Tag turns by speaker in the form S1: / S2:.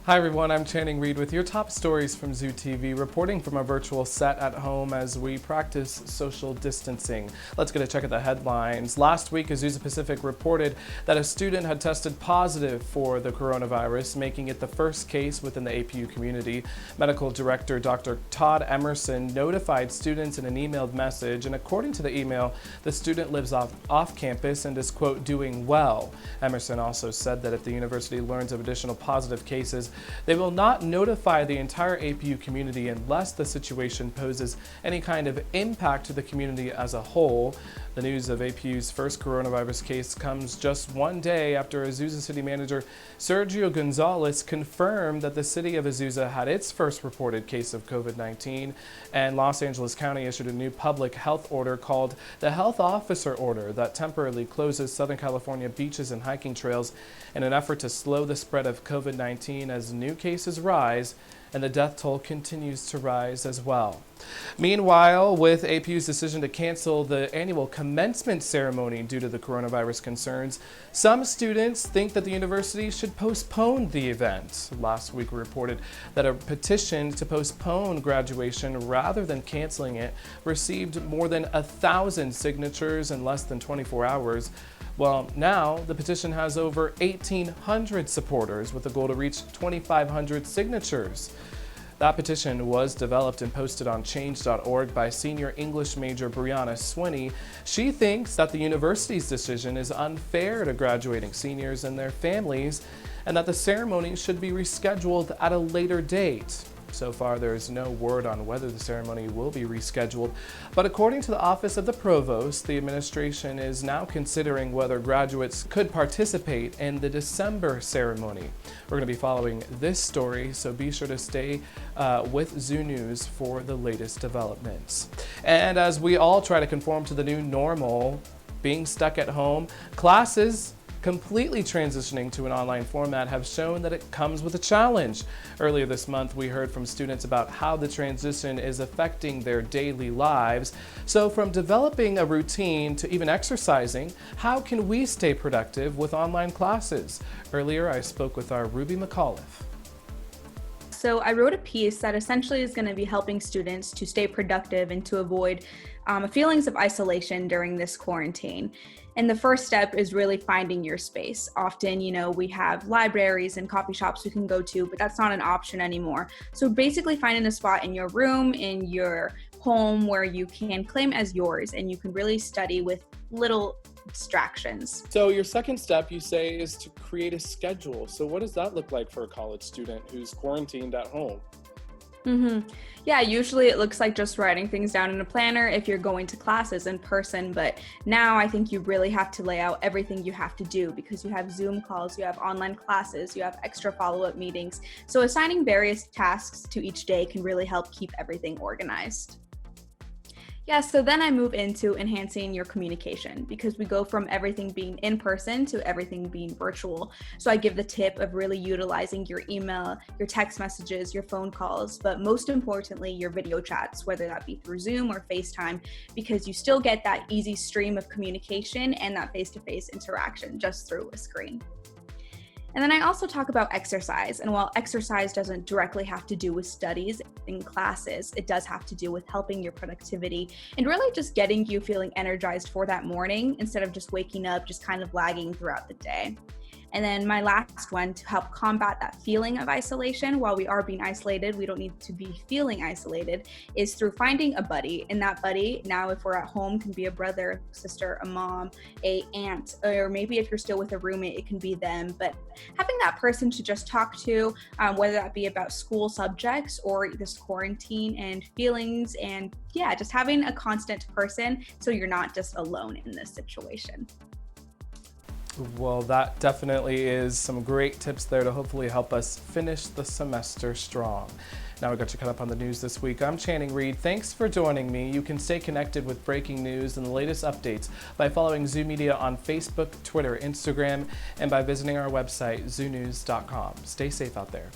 S1: Hi everyone, I'm Reid with your top stories from Zoo TV, reporting from a virtual set at home as we practice social distancing. Let's get a check at the headlines. Last week, Azusa Pacific reported that a student had tested positive for the coronavirus, making it the first case within the APU community. Medical Director Dr. Todd Emerson notified students in an emailed message, and according to the email, the student lives off campus and is, quote, doing well. Emerson also said that if the university learns of additional positive cases, they will not notify the entire APU community unless the situation poses any kind of impact to the community as a whole. The news of APU's first coronavirus case comes just one day after Azusa City Manager Sergio Gonzalez confirmed that the city of Azusa had its first reported case of COVID-19, and Los Angeles County issued a new public health order called the Health Officer Order that temporarily closes Southern California beaches and hiking trails in an effort to slow the spread of COVID-19 as new cases rise and the death toll continues to rise as well. Meanwhile, with APU's decision to cancel the annual commencement ceremony due to the coronavirus concerns, some students think that the university should postpone the event. Last week we reported that a petition to postpone graduation rather than canceling it received more than 1,000 signatures in less than 24 hours. Well, now the petition has over 1,800 supporters with a goal to reach 2,500 signatures. That petition was developed and posted on change.org by senior English major Brianna Swinney. She thinks that the university's decision is unfair to graduating seniors and their families, and that the ceremony should be rescheduled at a later date. So far, there is no word on whether the ceremony will be rescheduled, but according to the Office of the Provost, the administration is now considering whether graduates could participate in the December ceremony. We're going to be following this story, so be sure to stay with Zoo News for the latest developments. And as we all try to conform to the new normal, being stuck at home, classes completely transitioning to an online format have shown that it comes with a challenge. Earlier this month, we heard from students about how the transition is affecting their daily lives. So from developing a routine to even exercising, how can we stay productive with online classes? Earlier, I spoke with our Ruby McAuliffe.
S2: So I wrote a piece that essentially is going to be helping students to stay productive and to avoid feelings of isolation during this quarantine. And the first step is really finding your space. Often, we have libraries and coffee shops we can go to, but that's not an option anymore. So basically finding a spot in your room, in your home where you can claim as yours and you can really study with little distractions.
S1: So your second step, you say, is to create a schedule. So what does that look like for a college student who's quarantined at home?
S2: Yeah, usually it looks like just writing things down in a planner if you're going to classes in person, but now I think you really have to lay out everything you have to do because you have Zoom calls, you have online classes, you have extra follow-up meetings. So assigning various tasks to each day can really help keep everything organized. Yeah, so then I move into enhancing your communication because we go from everything being in person to everything being virtual. So I give the tip of really utilizing your email, your text messages, your phone calls, but most importantly, your video chats, whether that be through Zoom or FaceTime, because you still get that easy stream of communication and that face-to-face interaction just through a screen. And then I also talk about exercise. And while exercise doesn't directly have to do with studies in classes, it does have to do with helping your productivity and really just getting you feeling energized for that morning instead of just waking up, just kind of lagging throughout the day. And then my last one, to help combat that feeling of isolation, while we are being isolated, we don't need to be feeling isolated, is through finding a buddy. And that buddy, now if we're at home, can be a brother, sister, a mom, a aunt, or maybe if you're still with a roommate, it can be them. But having that person to just talk to, whether that be about school subjects or this quarantine and feelings, and yeah, just having a constant person so you're not just alone in this situation.
S1: Well, that definitely is some great tips there to hopefully help us finish the semester strong. Now we got you caught up on the news this week. I'm Reid. Thanks for joining me. You can stay connected with breaking news and the latest updates by following Zoo Media on Facebook, Twitter, Instagram, and by visiting our website, zoonews.com. Stay safe out there.